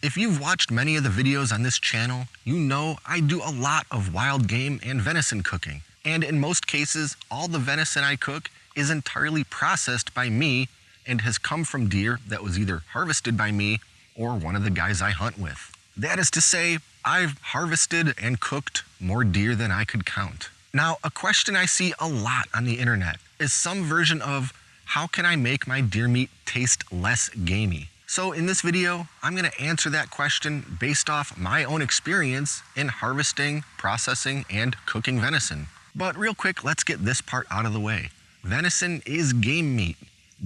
If you've watched many of the videos on this channel, you know I do a lot of wild game and venison cooking. And in most cases, all the venison I cook is entirely processed by me and has come from deer that was either harvested by me or one of the guys I hunt with. That is to say, I've harvested and cooked more deer than I could count. Now, a question I see a lot on the internet is some version of how can I make my deer meat taste less gamey? So in this video, I'm going to answer that question based off my own experience in harvesting, processing, and cooking venison. But real quick, let's get this part out of the way. Venison is game meat.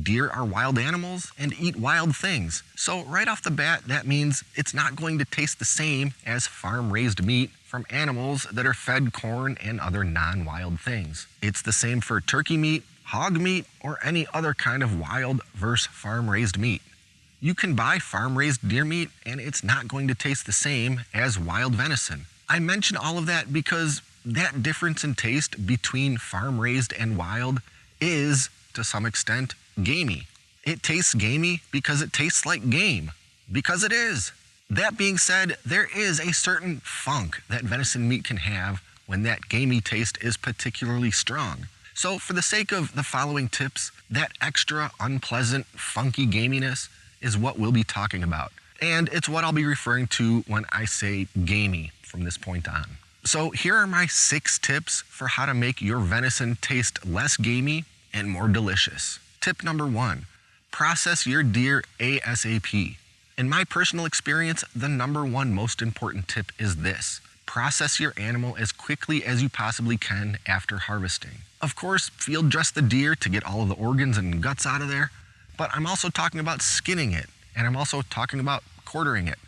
Deer are wild animals and eat wild things. So right off the bat, that means it's not going to taste the same as farm-raised meat from animals that are fed corn and other non-wild things. It's the same for turkey meat, hog meat, or any other kind of wild versus farm-raised meat. You can buy farm-raised deer meat and it's not going to taste the same as wild venison. I mention all of that because that difference in taste between farm-raised and wild is, to some extent, gamey. It tastes gamey because it tastes like game. Because it is. That being said, there is a certain funk that venison meat can have when that gamey taste is particularly strong. So for the sake of the following tips, that extra unpleasant, funky gaminess is what we'll be talking about. And it's what I'll be referring to when I say gamey from this point on. So here are my 6 tips for how to make your venison taste less gamey and more delicious. Tip number 1, process your deer ASAP. In my personal experience, the number 1 most important tip is this: process your animal as quickly as you possibly can after harvesting. Of course, field dress the deer to get all of the organs and guts out of there, but I'm also talking about skinning it, and I'm also talking about quartering it.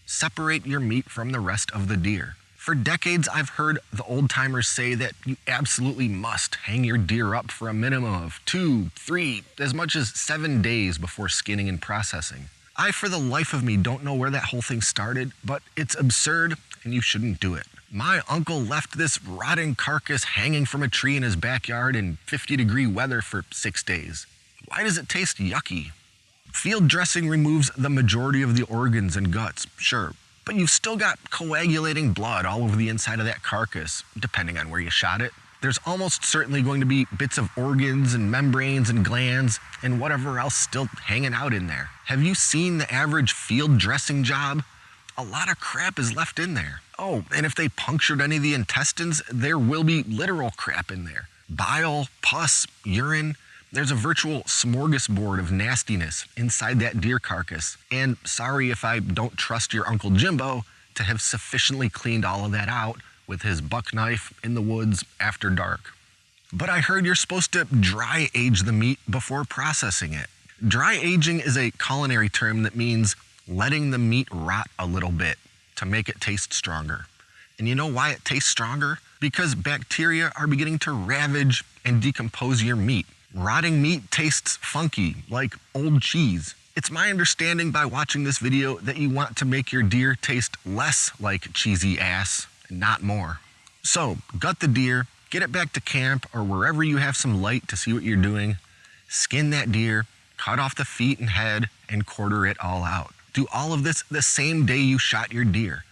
Separate your meat from the rest of the deer. For decades, I've heard the old timers say that you absolutely must hang your deer up for a minimum of 2, 3, as much as 7 days before skinning and processing. I, for the life of me, don't know where that whole thing started, but it's absurd and you shouldn't do it. My uncle left this rotting carcass hanging from a tree in his backyard in 50-degree weather for 6 days. Why does it taste yucky? Field dressing removes the majority of the organs and guts, sure, but you've still got coagulating blood all over the inside of that carcass, depending on where you shot it. There's almost certainly going to be bits of organs and membranes and glands and whatever else still hanging out in there. Have you seen the average field dressing job? A lot of crap is left in there. Oh, and if they punctured any of the intestines, there will be literal crap in there. Bile, pus, urine. There's a virtual smorgasbord of nastiness inside that deer carcass. And sorry if I don't trust your Uncle Jimbo to have sufficiently cleaned all of that out with his buck knife in the woods after dark. But I heard you're supposed to dry age the meat before processing it. Dry aging is a culinary term that means letting the meat rot a little bit to make it taste stronger. And you know why it tastes stronger? Because bacteria are beginning to ravage and decompose your meat. Rotting meat tastes funky, like old cheese. It's my understanding by watching this video that you want to make your deer taste less like cheesy ass, and not more. So, gut the deer, get it back to camp or wherever you have some light to see what you're doing, skin that deer, cut off the feet and head, and quarter it all out. Do all of this the same day you shot your deer.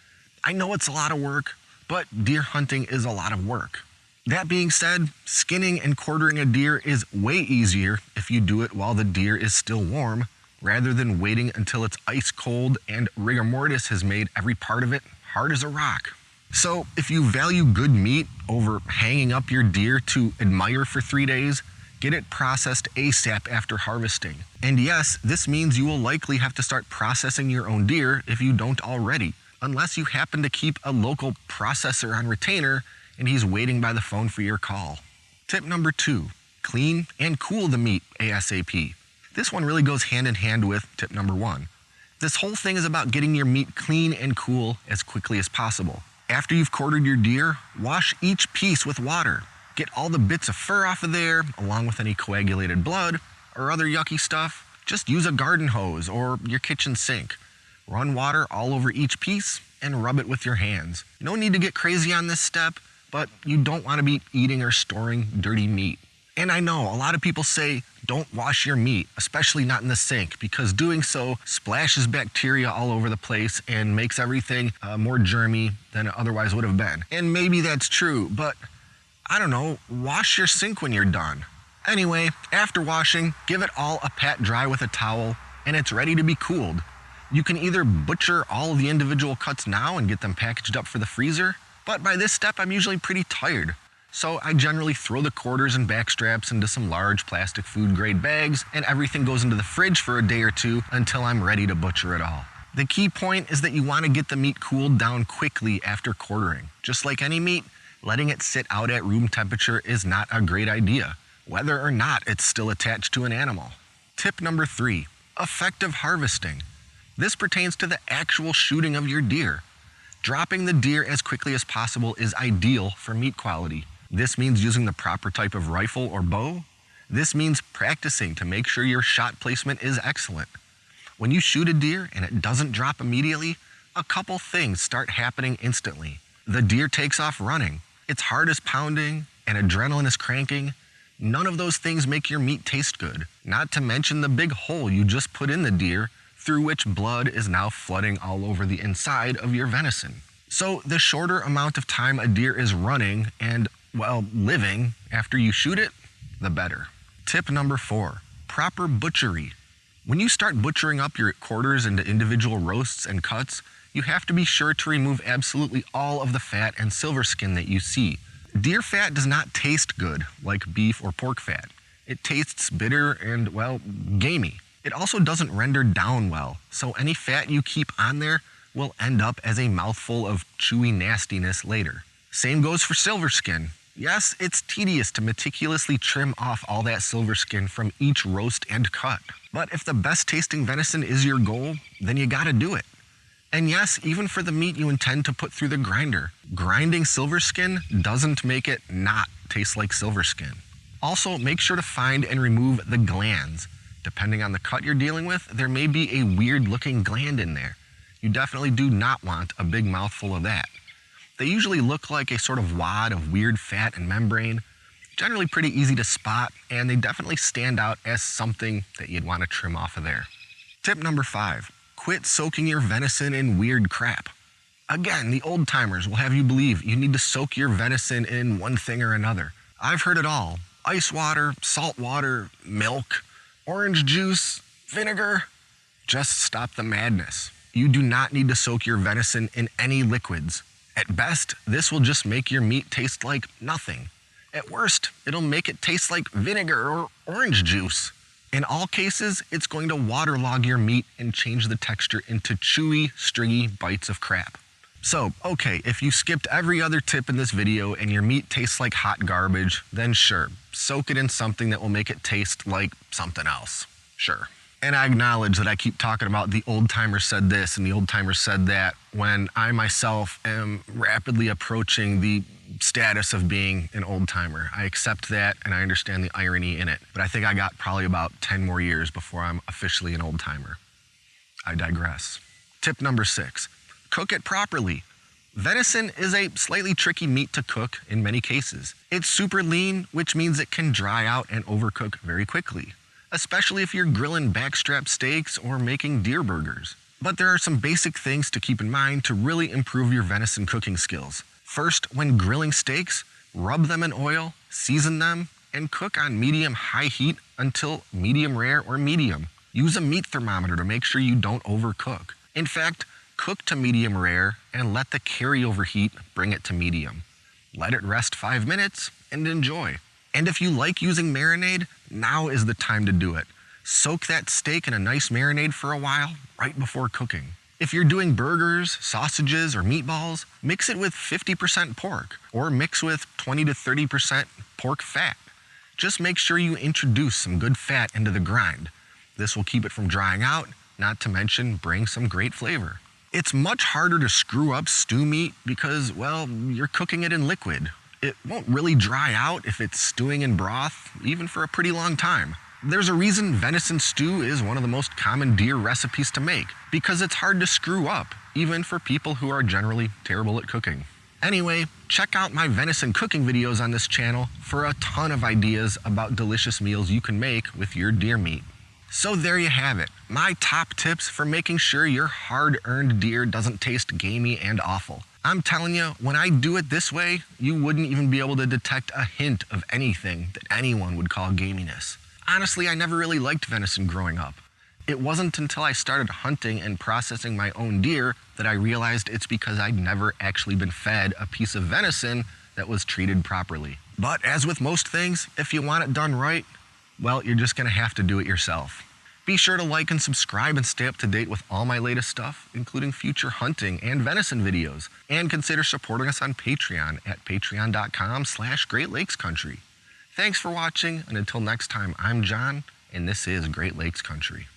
I know it's a lot of work, but deer hunting is a lot of work. That being said, skinning and quartering a deer is way easier if you do it while the deer is still warm, rather than waiting until it's ice cold and rigor mortis has made every part of it hard as a rock. So if you value good meat over hanging up your deer to admire for 3 days, get it processed ASAP after harvesting. And yes, this means you will likely have to start processing your own deer if you don't already, unless you happen to keep a local processor on retainer and he's waiting by the phone for your call. Tip number 2, clean and cool the meat ASAP. This one really goes hand in hand with tip number 1. This whole thing is about getting your meat clean and cool as quickly as possible. After you've quartered your deer, wash each piece with water. Get all the bits of fur off of there, along with any coagulated blood or other yucky stuff. Just use a garden hose or your kitchen sink. Run water all over each piece and rub it with your hands. No need to get crazy on this step, but you don't want to be eating or storing dirty meat. And I know a lot of people say don't wash your meat, especially not in the sink, because doing so splashes bacteria all over the place and makes everything more germy than it otherwise would have been. And maybe that's true, but I don't know, wash your sink when you're done. Anyway, after washing, give it all a pat dry with a towel, and it's ready to be cooled. You can either butcher all of the individual cuts now and get them packaged up for the freezer, but by this step I'm usually pretty tired. So I generally throw the quarters and back straps into some large plastic food grade bags, and everything goes into the fridge for a day or two until I'm ready to butcher it all. The key point is that you want to get the meat cooled down quickly after quartering. Just like any meat, letting it sit out at room temperature is not a great idea, whether or not it's still attached to an animal. Tip number 3, effective harvesting. This pertains to the actual shooting of your deer. Dropping the deer as quickly as possible is ideal for meat quality. This means using the proper type of rifle or bow. This means practicing to make sure your shot placement is excellent. When you shoot a deer and it doesn't drop immediately, a couple things start happening instantly. The deer takes off running. Its heart is pounding and adrenaline is cranking. None of those things make your meat taste good, not to mention the big hole you just put in the deer through which blood is now flooding all over the inside of your venison. So the shorter amount of time a deer is running and, well, living after you shoot it, the better. Tip number 4, proper butchery. When you start butchering up your quarters into individual roasts and cuts, you have to be sure to remove absolutely all of the fat and silver skin that you see. Deer fat does not taste good like beef or pork fat. It tastes bitter and, well, gamey. It also doesn't render down well, so any fat you keep on there will end up as a mouthful of chewy nastiness later. Same goes for silver skin. Yes, it's tedious to meticulously trim off all that silver skin from each roast and cut. But if the best tasting venison is your goal, then you gotta do it. And yes, even for the meat you intend to put through the grinder, grinding silver skin doesn't make it not taste like silver skin. Also, make sure to find and remove the glands. Depending on the cut you're dealing with, there may be a weird looking gland in there. You definitely do not want a big mouthful of that. They usually look like a sort of wad of weird fat and membrane, generally pretty easy to spot, and they definitely stand out as something that you'd want to trim off of there. Tip number 5, quit soaking your venison in weird crap. Again, the old timers will have you believe you need to soak your venison in one thing or another. I've heard it all. Ice water, salt water, milk, orange juice, vinegar. Just stop the madness. You do not need to soak your venison in any liquids. At best, this will just make your meat taste like nothing. At worst, it'll make it taste like vinegar or orange juice. In all cases, it's going to waterlog your meat and change the texture into chewy, stringy bites of crap. So, okay, if you skipped every other tip in this video and your meat tastes like hot garbage, then sure, soak it in something that will make it taste like something else. Sure. And I acknowledge that I keep talking about the old timer said this and the old timer said that when I myself am rapidly approaching the status of being an old timer. I accept that and I understand the irony in it, but I think I got probably about 10 more years before I'm officially an old timer. I digress. Tip number 6, cook it properly. Venison is a slightly tricky meat to cook in many cases. It's super lean, which means it can dry out and overcook very quickly, especially if you're grilling backstrap steaks or making deer burgers. But there are some basic things to keep in mind to really improve your venison cooking skills. First, when grilling steaks, rub them in oil, season them, and cook on medium-high heat until medium rare or medium. Use a meat thermometer to make sure you don't overcook. In fact, cook to medium rare and let the carryover heat bring it to medium. Let it rest 5 minutes and enjoy. And if you like using marinade, now is the time to do it. Soak that steak in a nice marinade for a while right before cooking. If you're doing burgers, sausages, or meatballs, mix it with 50% pork or mix with 20 to 30% pork fat. Just make sure you introduce some good fat into the grind. This will keep it from drying out, not to mention bring some great flavor. It's much harder to screw up stew meat because, well, you're cooking it in liquid. It won't really dry out if it's stewing in broth, even for a pretty long time. There's a reason venison stew is one of the most common deer recipes to make, because it's hard to screw up, even for people who are generally terrible at cooking. Anyway, check out my venison cooking videos on this channel for a ton of ideas about delicious meals you can make with your deer meat. So there you have it, my top tips for making sure your hard-earned deer doesn't taste gamey and awful. I'm telling you, when I do it this way, you wouldn't even be able to detect a hint of anything that anyone would call gaminess. Honestly, I never really liked venison growing up. It wasn't until I started hunting and processing my own deer that I realized it's because I'd never actually been fed a piece of venison that was treated properly. But as with most things, if you want it done right, well, you're just gonna have to do it yourself. Be sure to like and subscribe and stay up to date with all my latest stuff, including future hunting and venison videos. And consider supporting us on Patreon at patreon.com/GreatLakesCountry. Thanks for watching, and until next time, I'm John, and this is Great Lakes Country.